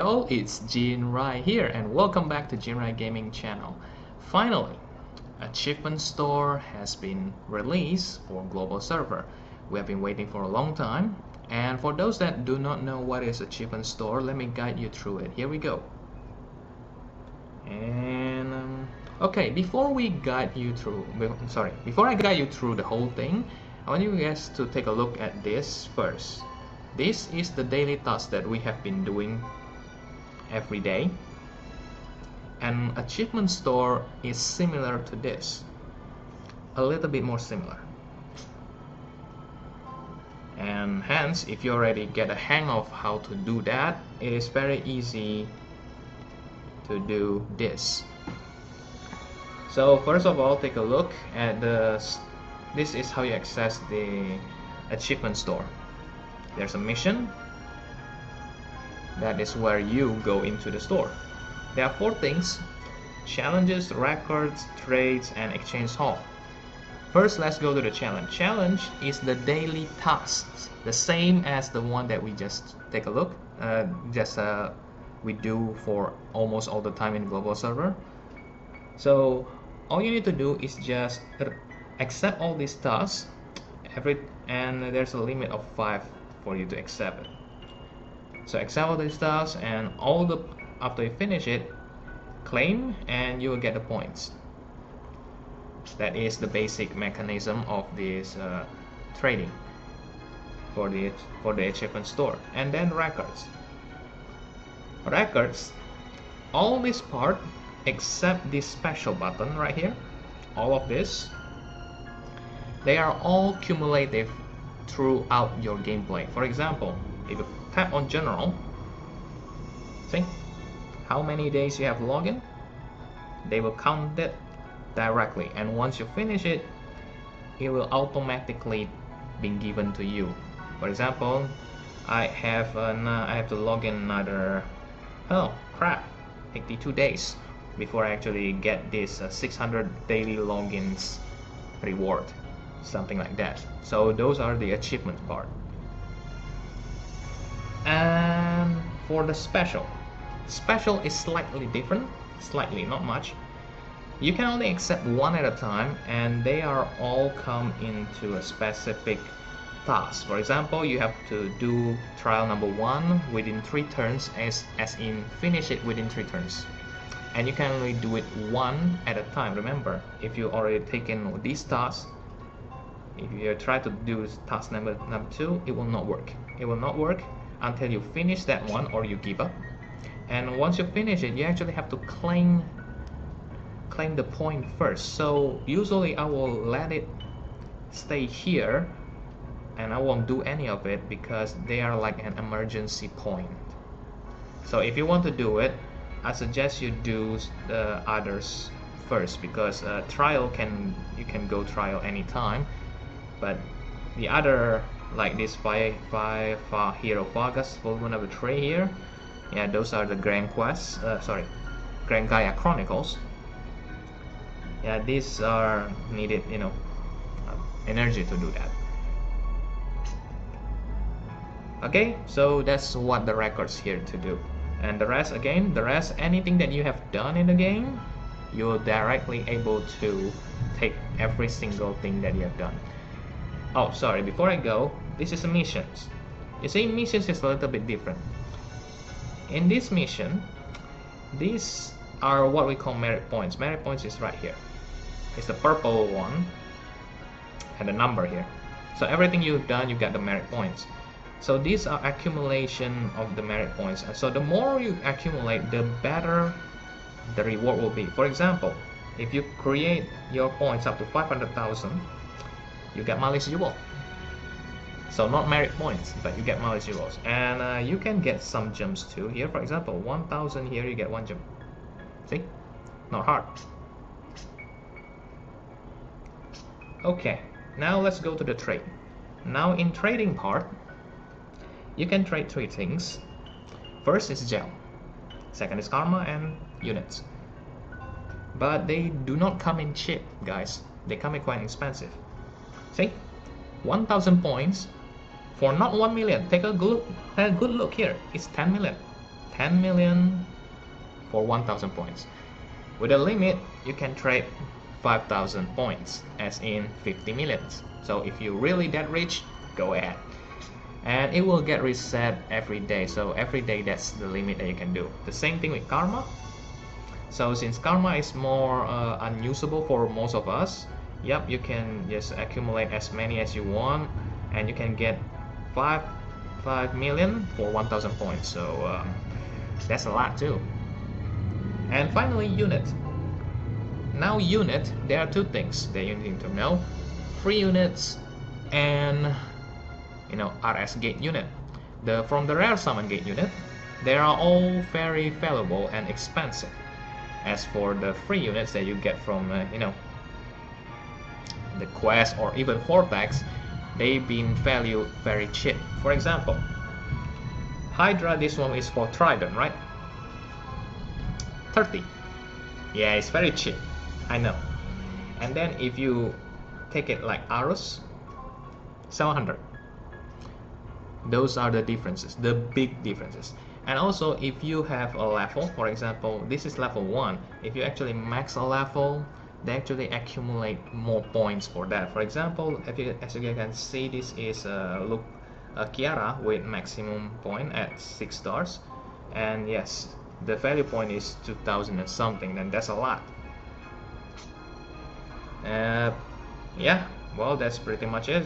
Hello, it's Jinrai here and welcome back to Jinrai Gaming channel. Finally, Shipment Store has been released for global server. We have been waiting for a long time, and for those that do not know what is a Shipment Store, let me guide you through it. Here we go. And okay, before I guide you through the whole thing, I want you guys to take a look at this first. This is the daily task that we have been doing every day, and Achievement Store is similar to this, a little bit more similar, and hence if you already get a hang of how to do that, it is very easy to do this. So first of all, take a look at this is how you access the Achievement Store. There's a mission. That is where you go into the store. There are 4 things: challenges, records, trades, and exchange hall. First, let's go to the challenge. Challenge is the daily tasks, the same as the one that we just take a look. We do for almost all the time in global server. So all you need to do is just accept all these tasks, and there's a limit of 5 for you to accept it. So accept all these tasks, and after you finish it, claim, and you will get the points. That is the basic mechanism of this trading for the Achievement Store. And then records. All this part except this special button right here, all of this, they are all cumulative throughout your gameplay. For example, if you tap on general, see how many days you have login, they will count it directly, and once you finish it, it will automatically be given to you. For example, I have to log in another 82 days before I actually get this 600 daily logins reward, something like that. So those are the achievement part. And for the special is slightly different, not much. You can only accept 1 at a time, and they are all come into a specific task. For example, you have to do trial number 1 within 3 turns, as in finish it within 3 turns. And you can only do it 1 at a time. Remember, if you already taken these tasks, if you try to do task number 2, it will not work. It will not work until you finish that one or you give up. And once you finish it, you actually have to claim the point first. So usually I will let it stay here and I won't do any of it because they are like an emergency point. So if you want to do it, I suggest you do the others first, because trial you can go trial anytime, but the other, like this Hero Vargas, Full Moon of the Tree here, yeah, those are the Grand Quests, Grand Gaia Chronicles. Yeah, these are needed, energy to do that. Okay, so that's what the records here to do. And the rest, anything that you have done in the game, you're directly able to take every single thing that you have done. Oh, sorry, before I go, this is a missions. You see, missions is a little bit different. In this mission, these are what we call merit points. Merit points is right here. It's the purple one and the number here. So everything you've done, you get the merit points. So these are accumulation of the merit points. So the more you accumulate, the better the reward will be. For example, if you create your points up to 500,000, you get mileage jewel. So not merit points, but you get mileage jewels. And you can get some gems too. Here, for example, 1,000 here, you get 1 gem. See? Not hard. Okay, now let's go to the trade. Now in trading part, you can trade 3 things. First is gel, second is karma and units. But they do not come in cheap, guys. They come in quite expensive. See, 1,000 points for not 1 million. Take a good look here. It's 10 million. 10 million for 1000 points. With a limit, you can trade 5000 points, as in 50 millions. So if you're really that rich, go ahead. And it will get reset every day, so every day that's the limit that you can do. The same thing with karma. So since karma is more unusable for most of us, yep, you can just accumulate as many as you want, and you can get 5 million for 1000 points. So that's a lot too. And finally, unit. Now unit, there are two things that you need to know: free units and RS gate unit. From the rare summon gate unit, they are all very valuable and expensive. As for the free units that you get from the quest or even Vortex, they've been valued very cheap. For example, Hydra, this one is for Trident, right? 30. Yeah, it's very cheap, I know. And then if you take it like Arus, 700. Those are the differences, the big differences. And also, if you have a level, for example, this is level 1. If you actually max a level, they actually accumulate more points for that. For example, as you can see, this is Kiara with maximum point at 6 stars. And yes, the value point is 2000 and something, and that's a lot. Yeah, well, that's pretty much it.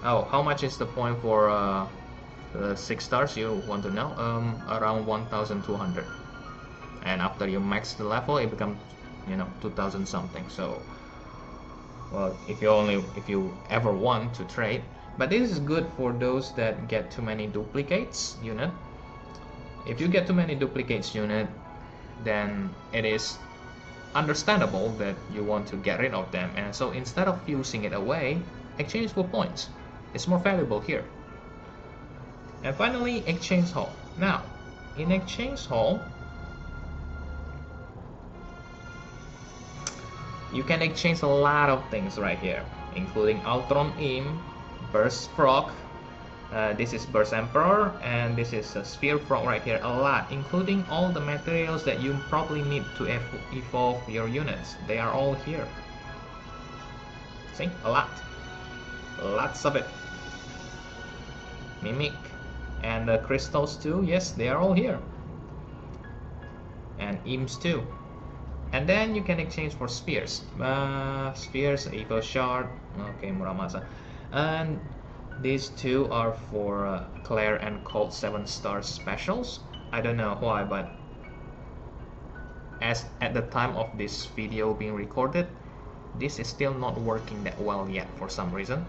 Oh, how much is the point for 6 stars, you want to know? Around 1200. And after you max the level, it becomes 2000 something. So, well, if you ever want to trade. But this is good for those that get too many duplicates unit. If you get too many duplicates unit, then it is understandable that you want to get rid of them. And so instead of fusing it away, exchange for points. It's more valuable here. And finally, exchange hall. Now, in exchange hall, you can exchange a lot of things right here, including Ultron Imp, Burst Frog, this is Burst Emperor, and this is a Sphere Frog right here. A lot, including all the materials that you probably need to evolve your units. They are all here. See, a lot. Lots of it. Mimic and the crystals too, yes, they are all here. And imps too. And then you can exchange for spheres. Spheres, Evo Shard, okay, Muramasa. And these two are for Claire and Colt 7-star specials. I don't know why, but as at the time of this video being recorded, this is still not working that well yet for some reason.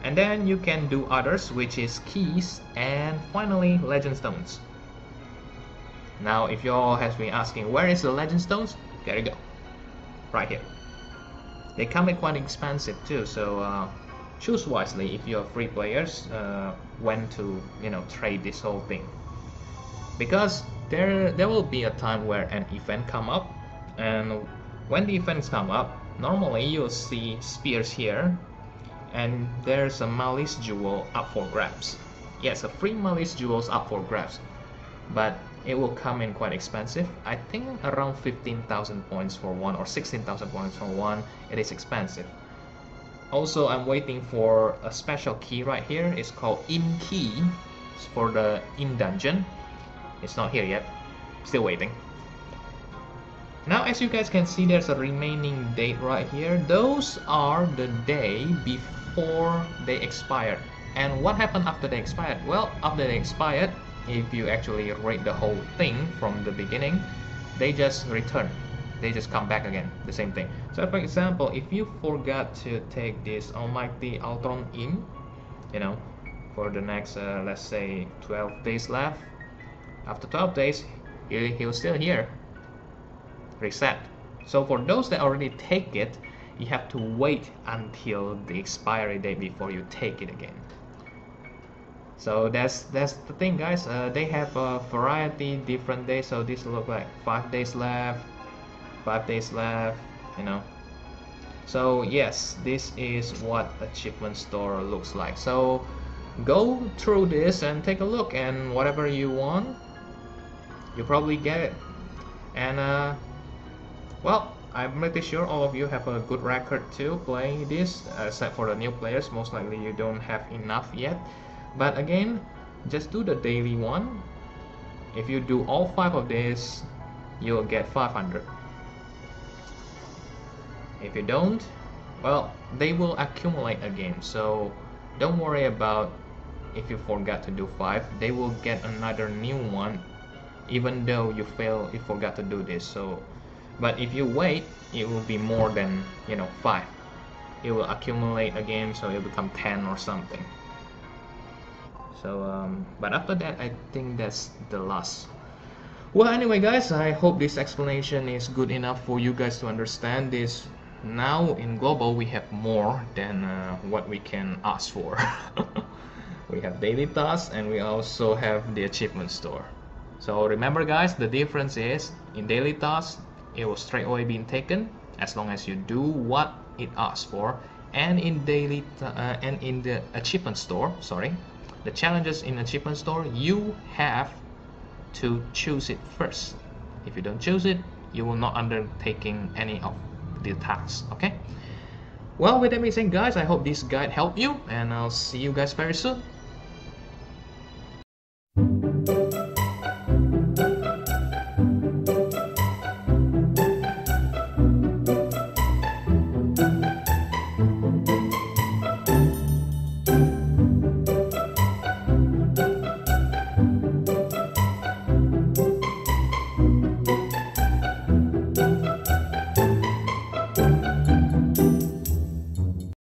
And then you can do others, which is keys, and finally legend stones. Now if you all has been asking where is the legend stones, there you go, right here. They come in quite expensive too, so choose wisely if you're free players when to trade this whole thing, because there will be a time where an event come up, and when the events come up, normally you'll see spears here, and there's a Malice Jewel up for grabs. Yes, a free Malice Jewel's up for grabs, but it will come in quite expensive. I think around 15,000 points for one, or 16,000 points for one. It is expensive. Also, I'm waiting for a special key right here. It's called In Key. It's for the In Dungeon. It's not here yet. Still waiting. Now, as you guys can see, there's a remaining date right here. Those are the day before they expired. And what happened after they expired? Well, after they expired, if you actually rate the whole thing from the beginning, they just return. They just come back again, the same thing. So for example, if you forgot to take this Almighty Ultron Imp, for the next, let's say 12 days left, after 12 days, he'll still here. Reset. So for those that already take it, you have to wait until the expiry date before you take it again. So that's the thing, guys. They have a variety different days. So this look like 5 days left, 5 days left, So yes, this is what a Shipment Store looks like. So go through this and take a look, and whatever you want, you probably get it. And well, I'm pretty sure all of you have a good record too playing this, except for the new players. Most likely you don't have enough yet, but again, just do the daily one. If you do all 5 of these, you'll get 500. If you don't, well, they will accumulate again, so don't worry about if you forgot to do 5. They will get another new one even though you forgot to do this. So but if you wait, it will be more than 5. It will accumulate again, so it will become 10 or something. So but after that, I think that's the last. Well, anyway guys, I hope this explanation is good enough for you guys to understand this. Now in global we have more than what we can ask for. We have daily tasks, and we also have the achievement store. So remember guys, the difference is in daily tasks it will straight away be taken as long as you do what it asks for, and in the achievement store, the challenges in achievement store, you have to choose it first. If you don't choose it, you will not undertaking any of the tasks. Okay, well, with that being said guys, I hope this guide helped you, and I'll see you guys very soon.